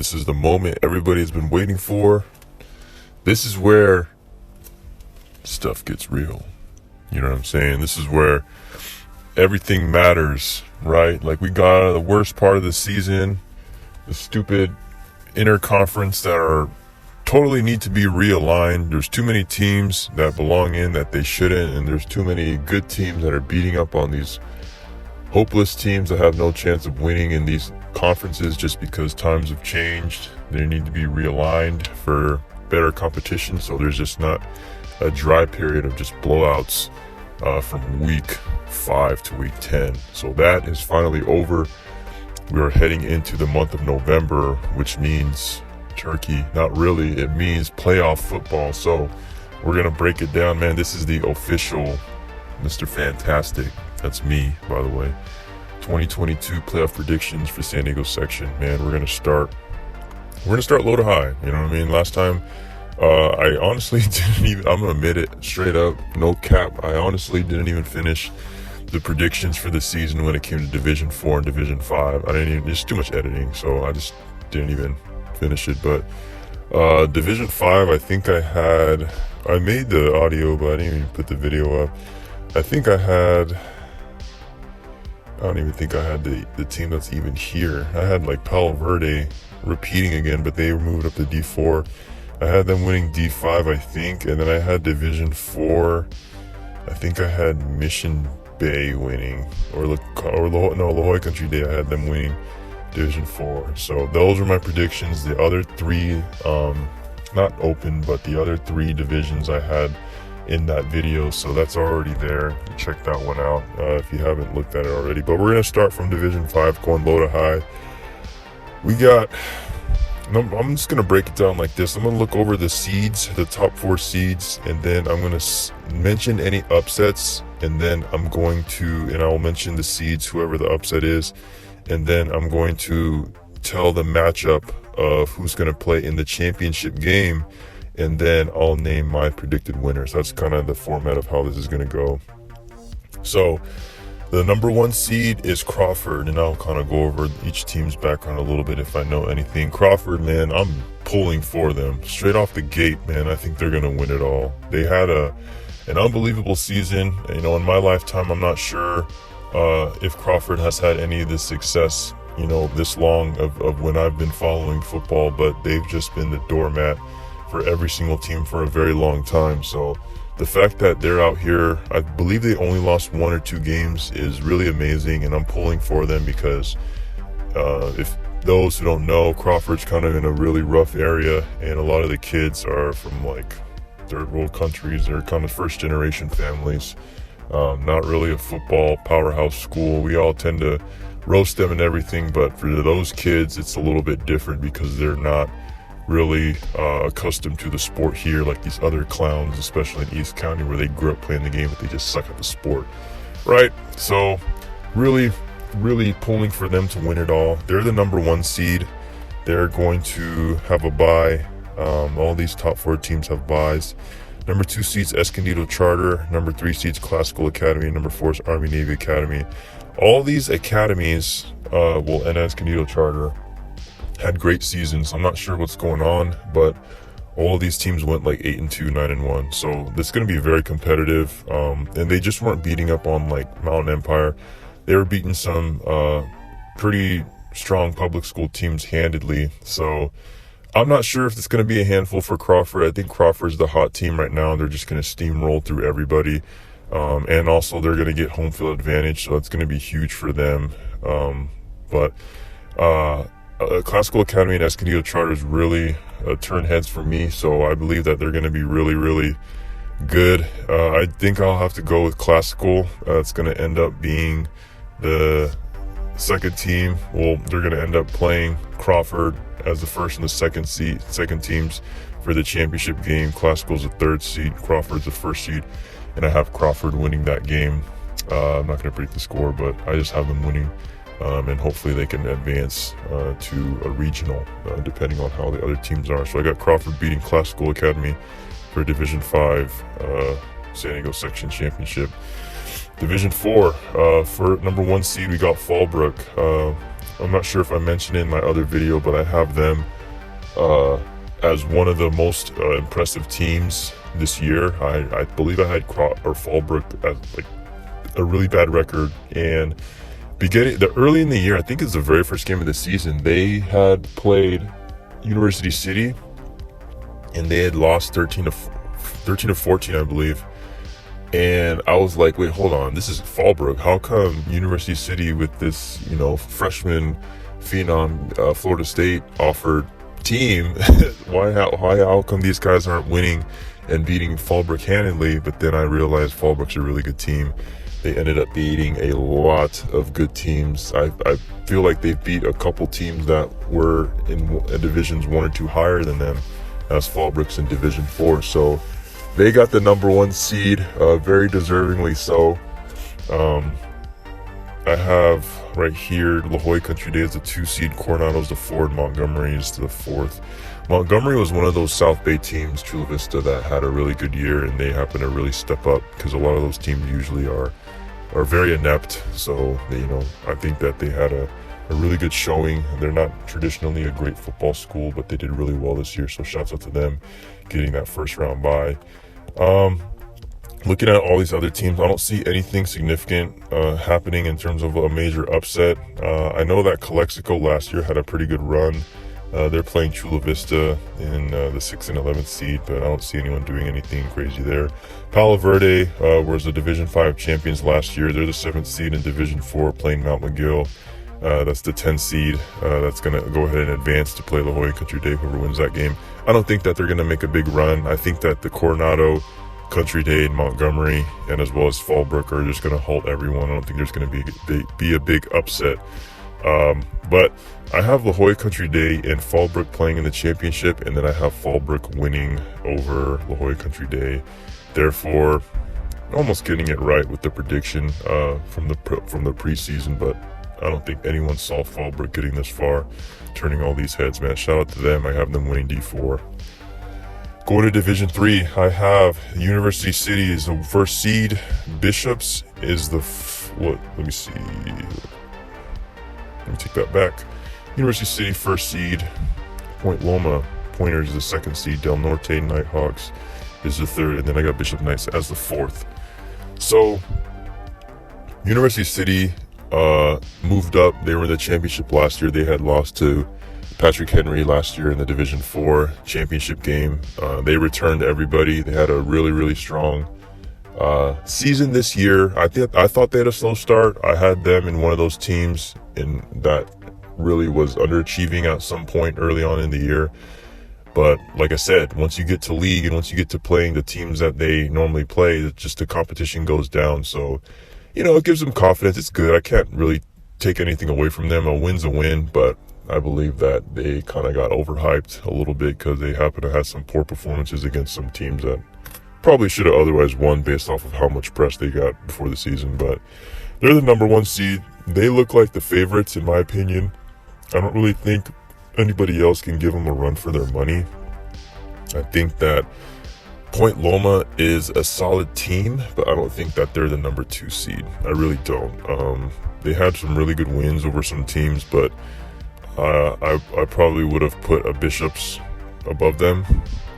This is the moment everybody's been waiting for. This is where stuff gets real. You know what I'm saying? This is where everything matters, right? Like, we got out of the worst part of the season, the stupid interconference that are totally need to be realigned. There's too many teams that belong in that they shouldn't, and there's too many good teams that are beating up on these hopeless teams that have no chance of winning in these conferences just because times have changed. They need to be realigned for better competition, so there's just not a dry period of just blowouts from week 5 to week 10. So that is finally over. We are heading into the month of November, which means turkey. Not really, it means playoff football. So we're gonna break it down, man. This is the official Mr. Fantastic, that's me, by the way, 2022 playoff predictions for San Diego section. Man, we're gonna start low to high. You know what I mean? Last time, I honestly didn't even, I'm gonna admit it straight up, no cap, I honestly didn't even finish the predictions for the season when it came to Division 4 and Division 5. There's too much editing, so I just didn't even finish it. But Division 5, I think I made the audio, but I didn't even put the video up. I don't even think I had the team that's even here. I had like Palo Verde repeating again, but they moved up to D4. I had them winning D5, I think, and then I had Division 4. I think I had Mission Bay winning, or La Jolla Country Day. I had them winning Division 4. So those were my predictions. The other three, not open, but the other three divisions I had in that video, so that's already there. Check that one out if you haven't looked at it already. But we're gonna start from Division 5, going low to high. I'm just gonna break it down like this. I'm gonna look over the seeds, the top 4 seeds, and then I'm gonna mention any upsets, and then I will mention the seeds, whoever the upset is, and then I'm going to tell the matchup of who's gonna play in the championship game, and then I'll name my predicted winners. That's kind of the format of how this is gonna go. So the number 1 seed is Crawford, and I'll kind of go over each team's background a little bit if I know anything. Crawford, man, I'm pulling for them. Straight off the gate, man, I think they're going to win it all. They had an unbelievable season. You know, in my lifetime, I'm not sure if Crawford has had any of this success, you know, this long of when I've been following football, but they've just been the doormat for every single team for a very long time. So the fact that they're out here, I believe they only lost 1 or 2 games, is really amazing, and I'm pulling for them because if those who don't know, Crawford's kind of in a really rough area, and a lot of the kids are from like third world countries. They're kind of first generation families, not really a football powerhouse school. We all tend to roast them and everything, but for those kids it's a little bit different because they're not really accustomed to the sport here like these other clowns, especially in East County, where they grew up playing the game but they just suck at the sport, right? So really pulling for them to win it all. They're the number 1 seed. They're going to have a bye. All these top 4 teams have byes. Number 2 seeds Escondido Charter, number 3 seeds Classical Academy, number 4 is Army Navy Academy. All these academies, and Escondido Charter, had great seasons. I'm not sure what's going on, but all of these teams went like 8-2, 9-1. So this is going to be very competitive. And they just weren't beating up on like Mountain Empire. They were beating some pretty strong public school teams handedly. So I'm not sure if it's going to be a handful for Crawford. I think Crawford's the hot team right now. They're just going to steamroll through everybody. And also they're going to get home field advantage, so it's going to be huge for them. Classical Academy and Escondido Charters really turn heads for me, so I believe that they're going to be really, really good. I think I'll have to go with Classical. It's going to end up being the second team. Well, they're going to end up playing Crawford as the first and the second teams for the championship game. Classical's the 3rd seed, Crawford's the 1st seed, and I have Crawford winning that game. I'm not going to predict the score, but I just have them winning. And hopefully they can advance to a regional, depending on how the other teams are. So I got Crawford beating Classical Academy for Division 5 San Diego Section Championship. Division 4, for number 1 seed, we got Fallbrook. I'm not sure if I mentioned it in my other video, but I have them as one of the most impressive teams this year. I believe I had Fallbrook as like a really bad record, and early in the year, I think it's the very first game of the season, they had played University City, and they had lost 13 to 14, I believe. And I was like, wait, hold on, this is Fallbrook. How come University City with this, freshman phenom, Florida State offered team, how come these guys aren't winning and beating Fallbrook handedly? But then I realized Fallbrook's a really good team. They ended up beating a lot of good teams. I feel like they beat a couple teams that were in divisions 1 or 2 higher than them, as Fallbrook's in Division 4. So they got the number 1 seed, very deservingly so. I have right here La Jolla Country Day is the 2 seed, Coronado's the 4, and Montgomery is the 4th. Montgomery was one of those South Bay teams, Chula Vista, that had a really good year, and they happen to really step up, because a lot of those teams usually are very inept. So I think that they had a really good showing. They're not traditionally a great football school, but they did really well this year, so shouts out to them getting that first round bye. Looking at all these other teams, I don't see anything significant happening in terms of a major upset. I know that Calexico last year had a pretty good run. They're playing Chula Vista in the 6th and 11th seed, but I don't see anyone doing anything crazy there. Palo Verde was the Division 5 champions last year. They're the 7th seed in Division 4, playing Mount McGill. That's the 10 seed. That's going to go ahead and advance to play La Jolla Country Day, whoever wins that game. I don't think that they're going to make a big run. I think that the Coronado, Country Day, and Montgomery, and as well as Fallbrook, are just going to halt everyone. I don't think there's going to be a big upset. But I have La Jolla Country Day and Fallbrook playing in the championship, and then I have Fallbrook winning over La Jolla Country Day. Therefore, almost getting it right with the prediction from the preseason, but I don't think anyone saw Fallbrook getting this far, turning all these heads, man. Shout out to them. I have them winning D4. Going to Division 3, I have University City is the first seed. Bishops is the let me see. Let me take that back. University City, first seed. Point Loma Pointers is the 2nd seed. Del Norte Nighthawks is the 3rd. And then I got Bishop Knights as the 4th. So, University City moved up. They were in the championship last year. They had lost to Patrick Henry last year in the Division 4 championship game. They returned everybody. They had a really, really strong season this year. I thought they had a slow start. I had them in one of those teams that really was underachieving at some point early on in the year. But like I said, once you get to league and once you get to playing the teams that they normally play, just the competition goes down. So, it gives them confidence. It's good. I can't really take anything away from them. A win's a win, but I believe that they kind of got overhyped a little bit because they happen to have some poor performances against some teams that probably should have otherwise won based off of how much press they got before the season. But they're the number 1 seed. They look like the favorites, in my opinion. I don't really think anybody else can give them a run for their money. I think that Point Loma is a solid team, but I don't think that they're the number 2 seed. I really don't. They had some really good wins over some teams, but I probably would have put a Bishops above them.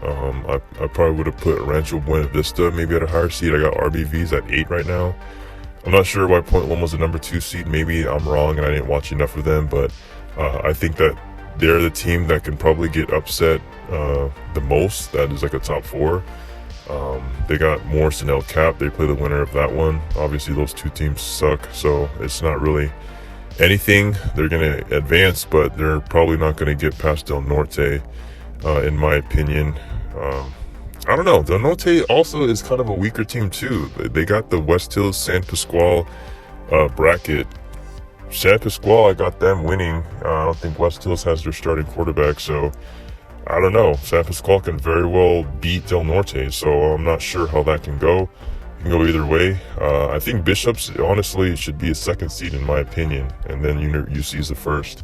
I probably would have put Rancho Buena Vista maybe at a higher seed. I got RBVs at 8 right now. I'm not sure why Point Loma's the number 2 seed. Maybe I'm wrong and I didn't watch enough of them, but I think that they're the team that can probably get upset the most. That is like a top 4. They got Morris and El Cap. They play the winner of that one. Obviously, those 2 teams suck, so it's not really anything. They're going to advance, but they're probably not going to get past Del Norte, in my opinion. I don't know. Del Norte also is kind of a weaker team, too. They got the West Hills San Pasqual bracket. San Pasqual, I got them winning. I don't think West Hills has their starting quarterback, so I don't know. San Pasqual can very well beat Del Norte, so I'm not sure how that can go. It can go either way. I think Bishops, honestly, should be a 2nd seed in my opinion, and then UC is the 1st.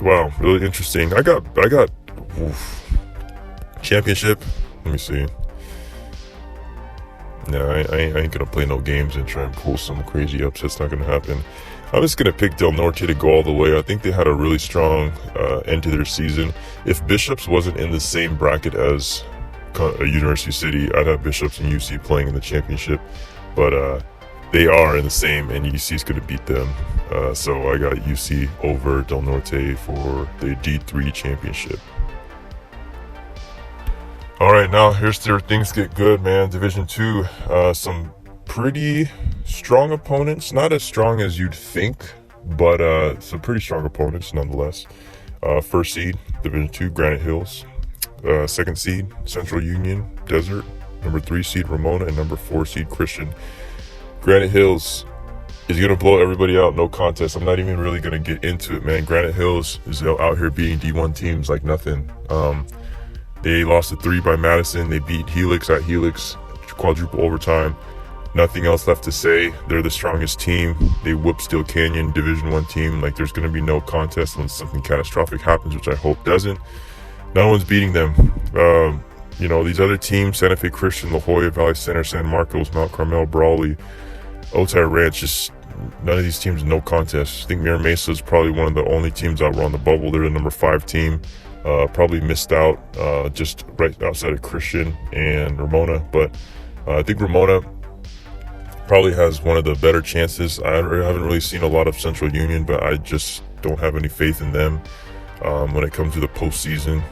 Wow, really interesting. I got championship. Let me see. No, I ain't gonna play no games and try and pull some crazy upset. It's not gonna happen. I'm just going to pick Del Norte to go all the way. I think they had a really strong end to their season. If Bishops wasn't in the same bracket as University City, I'd have Bishops and UC playing in the championship. But they are in the same, and UC is going to beat them. So I got UC over Del Norte for the D3 championship. All right, now here's where things get good, man. Division 2, some pretty strong opponents. Not as strong as you'd think, but some pretty strong opponents nonetheless. First seed, Division 2, Granite Hills. Second seed, Central Union Desert. Number 3 seed, Ramona. And number 4 seed, Christian. Granite Hills is going to blow everybody out, no contest. I'm not even really going to get into it, man. Granite Hills is out here beating D1 teams like nothing. They lost to 3 by Madison. They beat Helix at Helix, quadruple overtime. Nothing else left to say. They're the strongest team. They whooped Steel Canyon, Division 1 team. Like, there's going to be no contest unless something catastrophic happens, which I hope doesn't. No one's beating them. These other teams, Santa Fe Christian, La Jolla, Valley Center, San Marcos, Mount Carmel, Brawley, Otay Ranch, just none of these teams, no contest. I think Mira Mesa is probably one of the only teams out on the bubble. They're the number 5 team. Probably missed out just right outside of Christian and Ramona. But I think Ramona probably has one of the better chances. I haven't really seen a lot of Central Union, but I just don't have any faith in them when it comes to the postseason.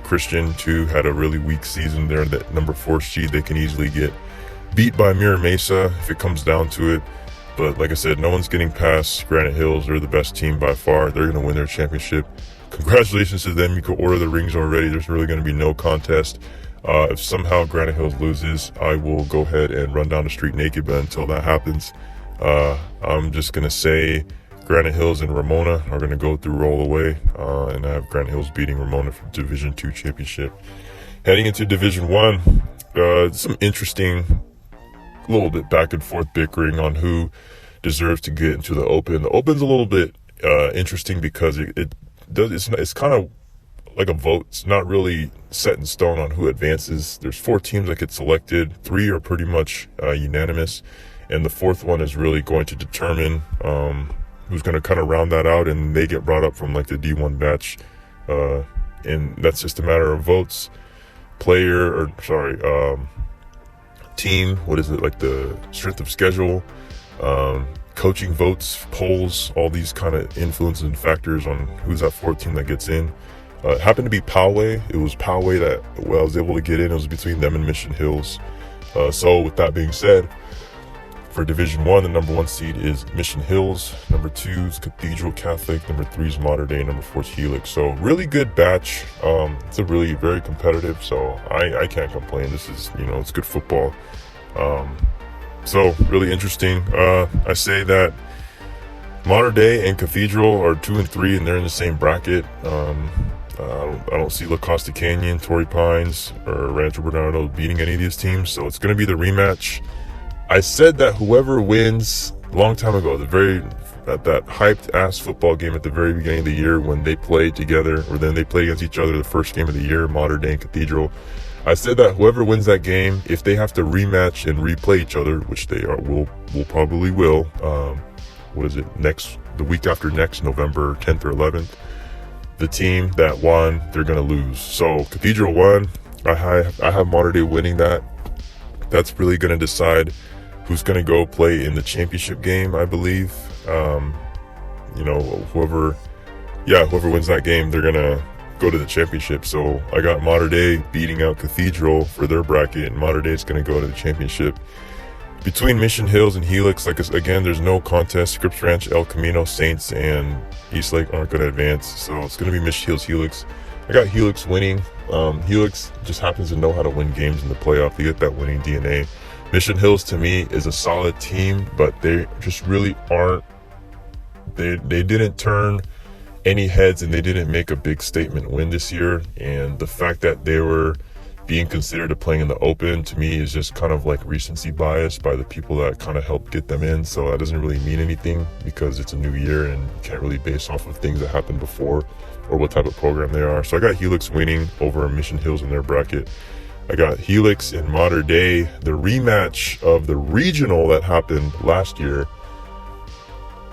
Christian, too, had a really weak season. They're that number 4 seed. They can easily get beat by Mira Mesa if it comes down to it. But like I said, no one's getting past Granite Hills. They're the best team by far. They're going to win their championship. Congratulations to them. You could order the rings already. There's really going to be no contest. If somehow Granite Hills loses, I will go ahead and run down the street naked. But until that happens, I'm just going to say Granite Hills and Ramona are going to go through all the way. And I have Granite Hills beating Ramona for Division 2 championship. Heading into Division 1, some interesting, a little bit back and forth bickering on who deserves to get into the Open. The Open's a little bit interesting because it's kind of like a vote. It's not really set in stone on who advances. There's 4 teams that get selected. 3 are pretty much unanimous, and the 4th one is really going to determine who's going to kind of round that out, and they get brought up from like the D1 batch, and that's just a matter of votes. Team, what is it, like the strength of schedule, coaching votes, polls, all these kind of influences and factors on who's that 4th team that gets in. It happened to be Poway. It was Poway that I was able to get in. It was between them and Mission Hills. So with that being said, for Division 1, the number 1 seed is Mission Hills. Number 2 is Cathedral Catholic. Number 3 is Mater Dei. Number 4 is Helix. So really good batch. It's a really very competitive. So I can't complain. This is, it's good football. So really interesting. I say that Mater Dei and Cathedral are 2 and 3, and they're in the same bracket. I don't see La Costa Canyon, Torrey Pines, or Rancho Bernardo beating any of these teams. So it's going to be the rematch. I said that whoever wins a long time ago, at that hyped ass football game at the very beginning of the year when they played together, or then they played against each other the first game of the year, Mater Dei and Cathedral. I said that whoever wins that game, if they have to rematch and replay each other, which they will probably will, the week after next, November 10th or 11th, the team that won, they're going to lose. So Cathedral won. I have Mater Dei winning that. That's really going to decide who's going to go play in the championship game, I believe. Whoever wins that game, they're going to go to the championship. So I got Mater Dei beating out Cathedral for their bracket, and Mater Dei is going to go to the championship. Between Mission Hills and Helix, again, there's no contest. Scripps Ranch, El Camino, Saints, and Eastlake aren't going to advance. So it's going to be Mission Hills, Helix. I got Helix winning. Helix just happens to know how to win games in the playoff. They get that winning DNA. Mission Hills, to me, is a solid team, but they just really aren't. They didn't turn any heads, and they didn't make a big statement win this year. And the fact that they were being considered to playing in the Open, to me, is just kind of like recency bias by the people that kind of helped get them in. So that doesn't really mean anything because it's a new year and you can't really base off of things that happened before or what type of program they are. So I got Helix winning over Mission Hills in their bracket. I got Helix and Mater Dei, the rematch of the regional that happened last year.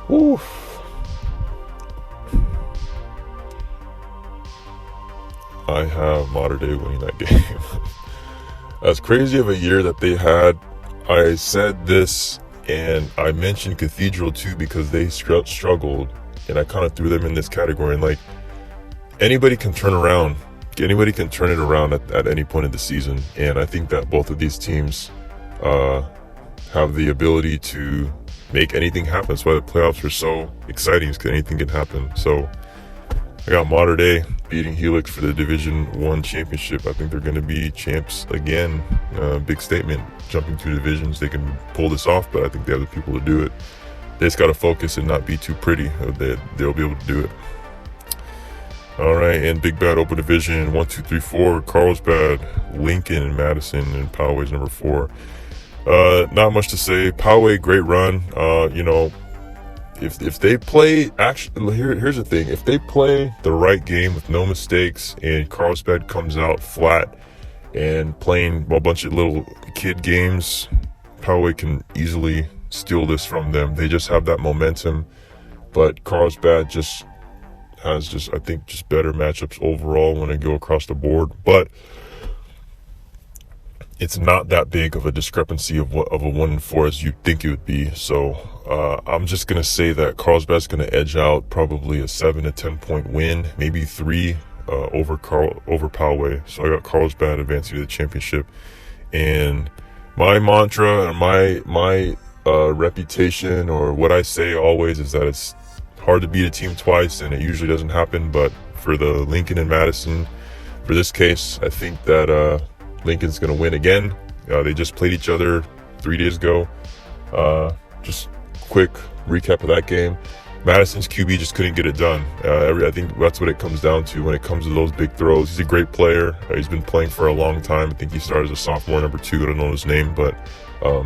Oof. I have Mater Dei winning that game. As crazy of a year that they had, I said this and I mentioned Cathedral too because they struggled, and I kind of threw them in this category. And like, anybody can turn around. Anybody can turn it around at any point in the season. And I think that both of these teams have the ability to make anything happen. That's why the playoffs are so exciting, because anything can happen. So I got Mater Dei beating Helix for the Division 1 championship. I think they're going to be champs again. Big statement, jumping 2 divisions. They can pull this off, but I think they have the people to do it. They just got to focus and not be too pretty. They'll be able to do it. All right, and Big Bad Open Division 1, 2, 3, 4. Carlsbad, Lincoln, and Madison, and Poway's number 4. Not much to say. Poway, great run. If they play, actually, here's the thing. If they play the right game with no mistakes, and Carlsbad comes out flat and playing a bunch of little kid games, Poway can easily steal this from them. They just have that momentum, but Carlsbad has I think better matchups overall when they go across the board. But it's not that big of a discrepancy of a 1-4 as you think it would be. So I'm just gonna say that Carlsbad's gonna edge out probably a 7 to 10 point win, maybe 3 over Poway. So I got Carlsbad advancing to the championship. And my mantra, my reputation, or what I say always, is that it's hard to beat a team twice, and it usually doesn't happen. But for the Lincoln and Madison, for this case, I think that Lincoln's going to win again. They just played each other 3 days ago. Just quick recap of that game. Madison's QB just couldn't get it done. I think that's what it comes down to when it comes to those big throws. He's a great player. He's been playing for a long time. I think he started as a sophomore, number 2. I don't know his name, but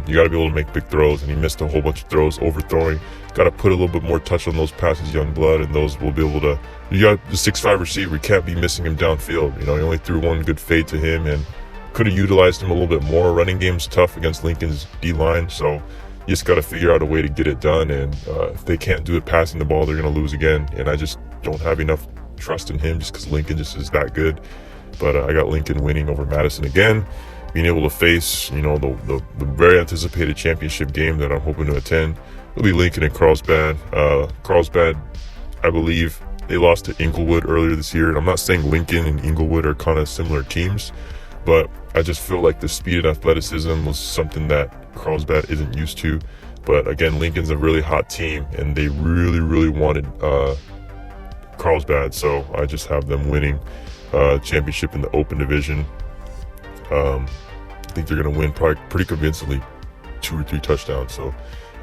you got to be able to make big throws, and he missed a whole bunch of throws, overthrowing. Got to put a little bit more touch on those passes, young blood, and those will be able to. You got the 6'5" receiver. You can't be missing him downfield. He only threw one good fade to him, and could have utilized him a little bit more. Running game's tough against Lincoln's D-line, so you just got to figure out a way to get it done. And if they can't do it passing the ball, they're going to lose again. And I just don't have enough trust in him just because Lincoln just is that good. But I got Lincoln winning over Madison again, being able to face, the very anticipated championship game that I'm hoping to attend. It'll be Lincoln and Carlsbad. Carlsbad, I believe, they lost to Inglewood earlier this year. And I'm not saying Lincoln and Inglewood are kind of similar teams, but I just feel like the speed and athleticism was something that Carlsbad isn't used to. But again, Lincoln's a really hot team, and they really, really wanted Carlsbad. So I just have them winning championship in the open division. I think they're going to win probably pretty convincingly, 2 or 3 touchdowns. So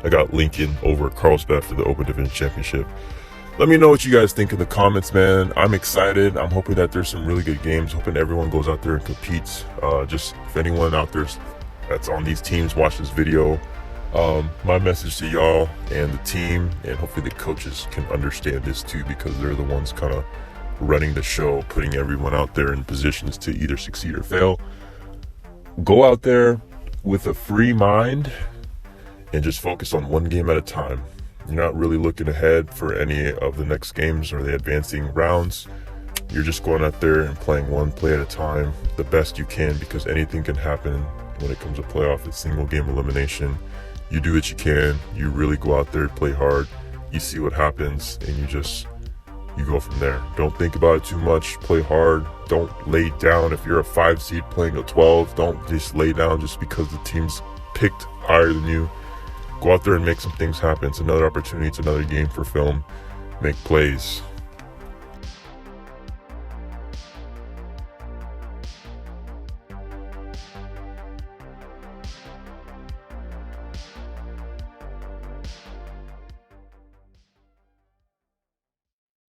I got Lincoln over Carlsbad for the open division championship. Let me know what you guys think in the comments, man. I'm excited. I'm hoping that there's some really good games. Hoping everyone goes out there and competes. Just if anyone out there that's on these teams watch this video, my message to y'all and the team, and hopefully the coaches can understand this too, because they're the ones kind of running the show, putting everyone out there in positions to either succeed or fail. Go out there with a free mind and just focus on one game at a time. You're not really looking ahead for any of the next games or the advancing rounds. You're just going out there and playing one play at a time the best you can, because anything can happen when it comes to playoff. It's single game elimination. You do what you can. You really go out there, play hard. You see what happens, and you go from there. Don't think about it too much. Play hard. Don't lay down. If you're a 5 seed playing a 12, don't just lay down just because the team's picked higher than you. Go out there and make some things happen. It's another opportunity. It's another game for film. Make plays.